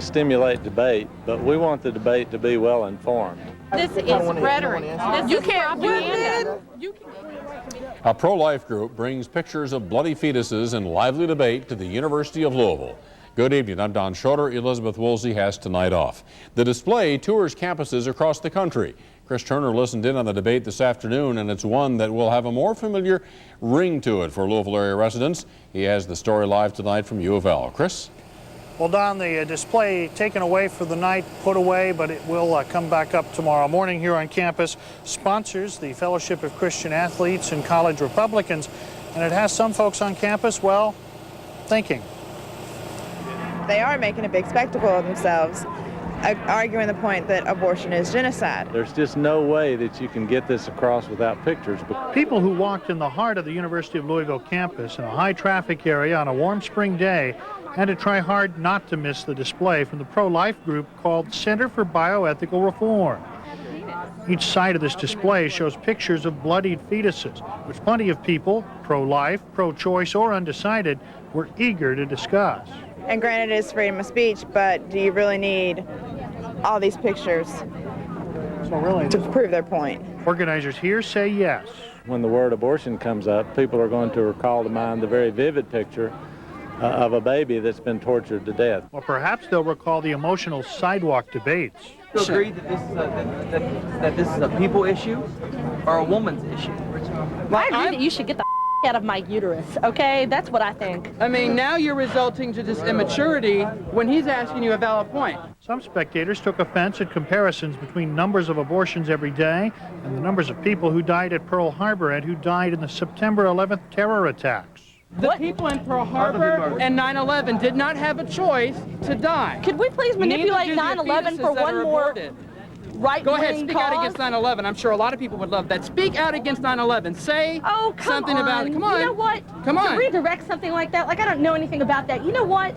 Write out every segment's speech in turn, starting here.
stimulate debate, but we want the debate to be well informed. This is rhetoric. You can't propaganda. A pro-life group brings pictures of bloody fetuses and lively debate to the University of Louisville. Good evening, I'm Don Schroeder. Elizabeth Woolsey has tonight off. The display tours campuses across the country. Chris Turner listened in on the debate this afternoon, and it's one that will have a more familiar ring to it for Louisville area residents. He has the story live tonight from U of L. Chris? Well, Don, the display taken away for the night, put away, but it will come back up tomorrow morning here on campus. Sponsors the Fellowship of Christian Athletes and College Republicans, and it has some folks on campus, well, thinking. They are making a big spectacle of themselves, arguing the point that abortion is genocide. There's just no way that you can get this across without pictures. People who walked in the heart of the University of Louisville campus in a high traffic area on a warm spring day had to try hard not to miss the display from the pro-life group called Center for Bioethical Reform. Each side of this display shows pictures of bloodied fetuses, which plenty of people, pro-life, pro-choice, or undecided, were eager to discuss. And granted, it is freedom of speech, but do you really need all these pictures to prove their point? Organizers here say yes. When the word abortion comes up, people are going to recall to mind the very vivid picture of a baby that's been tortured to death. Well, perhaps they'll recall the emotional sidewalk debates. Do you agree that this is a people issue or a woman's issue? I agree that you should get the out of my uterus, okay? That's what I think. I mean, now you're resulting to this immaturity when he's asking you a valid point. Some spectators took offense at comparisons between numbers of abortions every day and the numbers of people who died at Pearl Harbor and who died in the September 11th terror attacks. The people in Pearl Harbor and 9/11 did not have a choice to die. Could we please manipulate 9/11 for one more right? Go ahead, speak out against 9/11. I'm sure a lot of people would love that. Speak out against 9/11. Say something about it. Come on. You know what? Come on. To redirect something like that, like I don't know anything about that. You know what?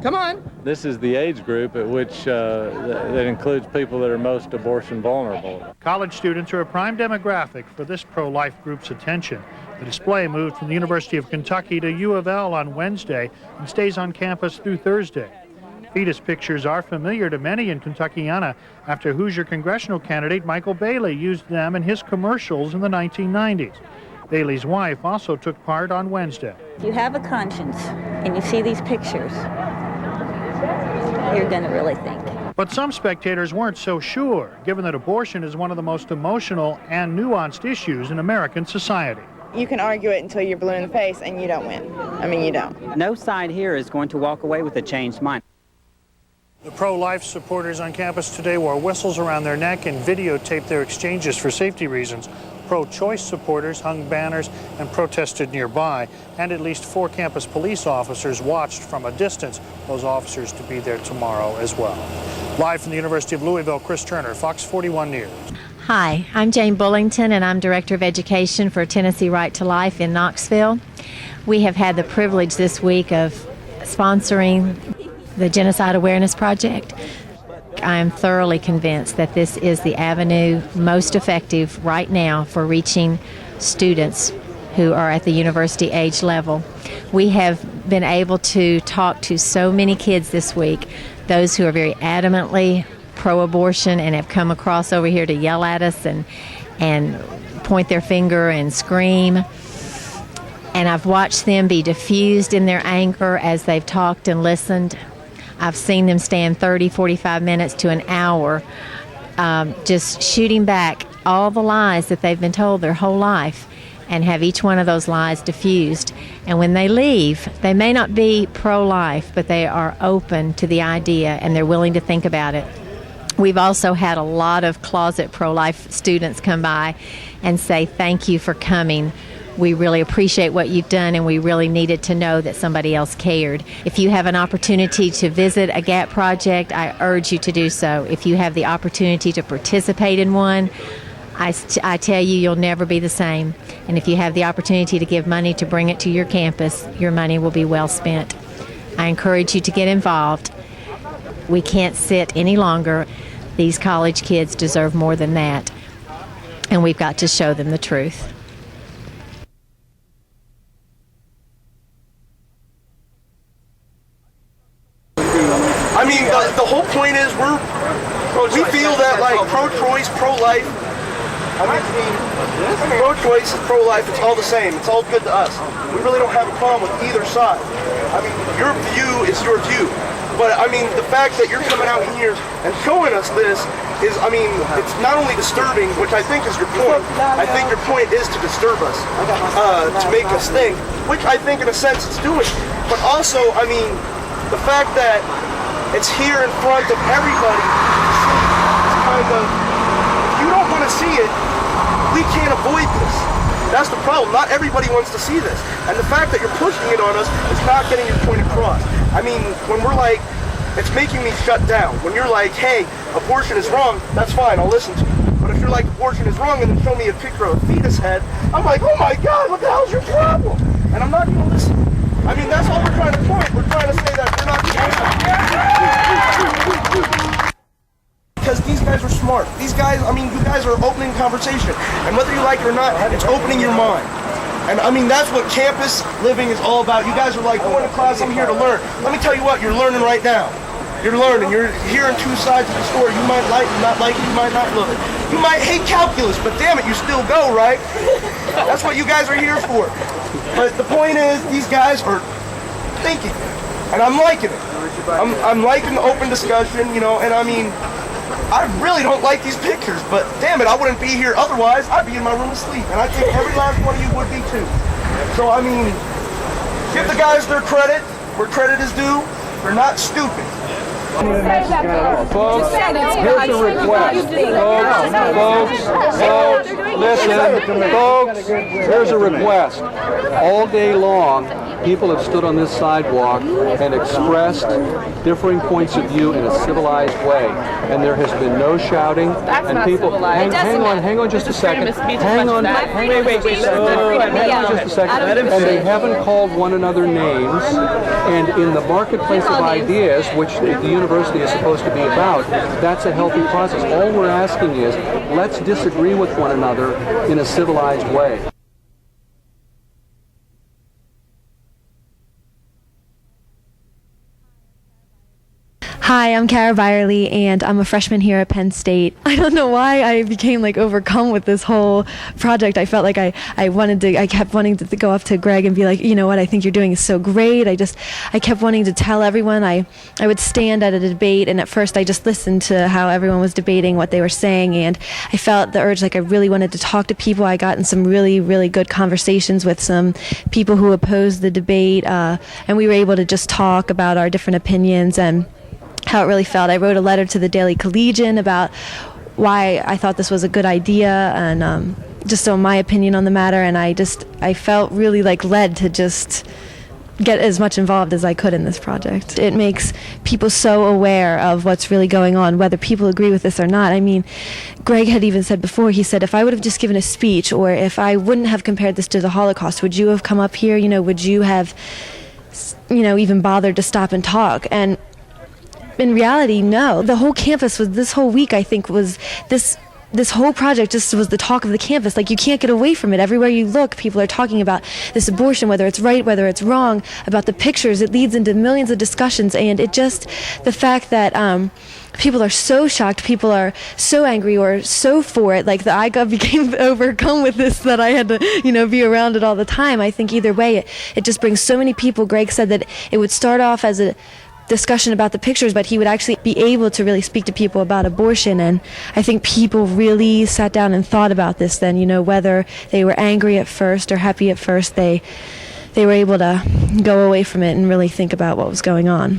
Come on. This is the age group at which that includes people that are most abortion vulnerable. College students are a prime demographic for this pro-life group's attention. The display moved from the University of Kentucky to U of L on Wednesday and stays on campus through Thursday. Fetus pictures are familiar to many in Kentuckiana after Hoosier congressional candidate Michael Bailey used them in his commercials in the 1990s. Bailey's wife also took part on Wednesday. If you have a conscience and you see these pictures, you're going to really think. But some spectators weren't so sure, given that abortion is one of the most emotional and nuanced issues in American society. You can argue it until you're blue in the face and you don't win. I mean, you don't. No side here is going to walk away with a changed mind. The pro-life supporters on campus today wore whistles around their neck and videotaped their exchanges for safety reasons. Pro-choice supporters hung banners and protested nearby, and at least 4 campus police officers watched from a distance those officers to be there tomorrow as well. Live from the University of Louisville, Chris Turner, Fox 41 News. Hi, I'm Jane Bullington, and I'm Director of Education for Tennessee Right to Life in Knoxville. We have had the privilege this week of sponsoring the Genocide Awareness Project. I am thoroughly convinced that this is the avenue most effective right now for reaching students who are at the university age level. We have been able to talk to so many kids this week, those who are very adamantly pro-abortion and have come across over here to yell at us and point their finger and scream. And I've watched them be diffused in their anger as they've talked and listened. I've seen them stand 30, 45 minutes to an hour just shooting back all the lies that they've been told their whole life and have each one of those lies diffused. And when they leave, they may not be pro-life, but they are open to the idea and they're willing to think about it. We've also had a lot of closet pro-life students come by and say, thank you for coming. We really appreciate what you've done, and we really needed to know that somebody else cared. If you have an opportunity to visit a GAP project, I urge you to do so. If you have the opportunity to participate in one, I tell you, you'll never be the same. And if you have the opportunity to give money to bring it to your campus, your money will be well spent. I encourage you to get involved. We can't sit any longer. These college kids deserve more than that, and we've got to show them the truth. I mean, I mean, pro-choice, pro-life, it's all the same. It's all good to us. We really don't have a problem with either side. I mean, your view is your view. But, I mean, the fact that you're coming out here and showing us this is, I mean, it's not only disturbing, which I think is your point. I think your point is to disturb us, to make us think, which I think in a sense it's doing. But also, I mean, the fact that it's here in front of everybody is kind of, if you don't want to see it, we can't avoid this. That's the problem. Not everybody wants to see this. And the fact that you're pushing it on us is not getting your point across. I mean, when we're like, it's making me shut down. When you're like, hey, abortion is wrong, that's fine, I'll listen to you. But if you're like, abortion is wrong, and then show me a picture of a fetus head, I'm like, oh my God, what the hell's your problem? And I'm not going to listen. I mean, that's all we're trying to point. We're trying to say that we're not going to. Because these guys are smart. These guys, I mean, you guys are opening conversation. And whether you like it or not, it's opening your mind. And I mean, that's what campus living is all about. You guys are like, going to class, I'm here to learn. Let me tell you what, you're learning right now. You're learning. You're hearing two sides of the story. You might like it, not like it, you might not love it. You might hate calculus, but damn it, you still go, right? That's what you guys are here for. But the point is, these guys are thinking. And I'm liking it. I'm liking the open discussion, you know, and I mean, I really don't like these pictures, but damn it, I wouldn't be here otherwise. I'd be in my room asleep, and I think every last one of you would be too. So, I mean, give the guys their credit where credit is due. They're not stupid. Folks, here's a request. Folks, listen, folks, here's a request. All day long, people have stood on this sidewalk and expressed differing points of view in a civilized way, and there has been no shouting. And people, hang on just a second. Hang on just a second. And they haven't called one another names. And in the marketplace of ideas, which the university is supposed to be about, that's a healthy process. All we're asking is, let's disagree with one another in a civilized way. Hi, I'm Kara Byerly, and I'm a freshman here at Penn State. I don't know why I became like overcome with this whole project. I felt like I kept wanting to go up to Greg and be like, you know what I think you're doing is so great. I kept wanting to tell everyone. I would stand at a debate, and at first I just listened to how everyone was debating, what they were saying, and I felt the urge, like I really wanted to talk to people. I got in some really, really good conversations with some people who opposed the debate, and we were able to just talk about our different opinions and how it really felt. I wrote a letter to the Daily Collegian about why I thought this was a good idea and just on my opinion on the matter, and I felt really like led to just get as much involved as I could in this project. It makes people so aware of what's really going on, whether people agree with this or not. I mean, Greg had even said before, he said, if I would have just given a speech, or if I wouldn't have compared this to the Holocaust, would you have come up here? You know, would you have, you know, even bothered to stop and talk? And in reality, no. The whole campus was, this whole week, I think, was this whole project just was the talk of the campus. Like, you can't get away from it. Everywhere you look, people are talking about this abortion, whether it's right, whether it's wrong, about the pictures. It leads into millions of discussions, and it just, the fact that people are so shocked, people are so angry or so for it, like I became overcome with this that I had to, you know, be around it all the time. I think either way, it just brings so many people. Greg said that it would start off as a discussion about the pictures, but he would actually be able to really speak to people about abortion, and I think people really sat down and thought about this then, you know, whether they were angry at first or happy at first, they were able to go away from it and really think about what was going on.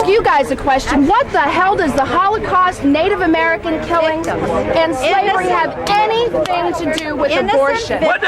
You guys a question. What the hell does the Holocaust, Native American killing, and slavery have anything to do with abortion?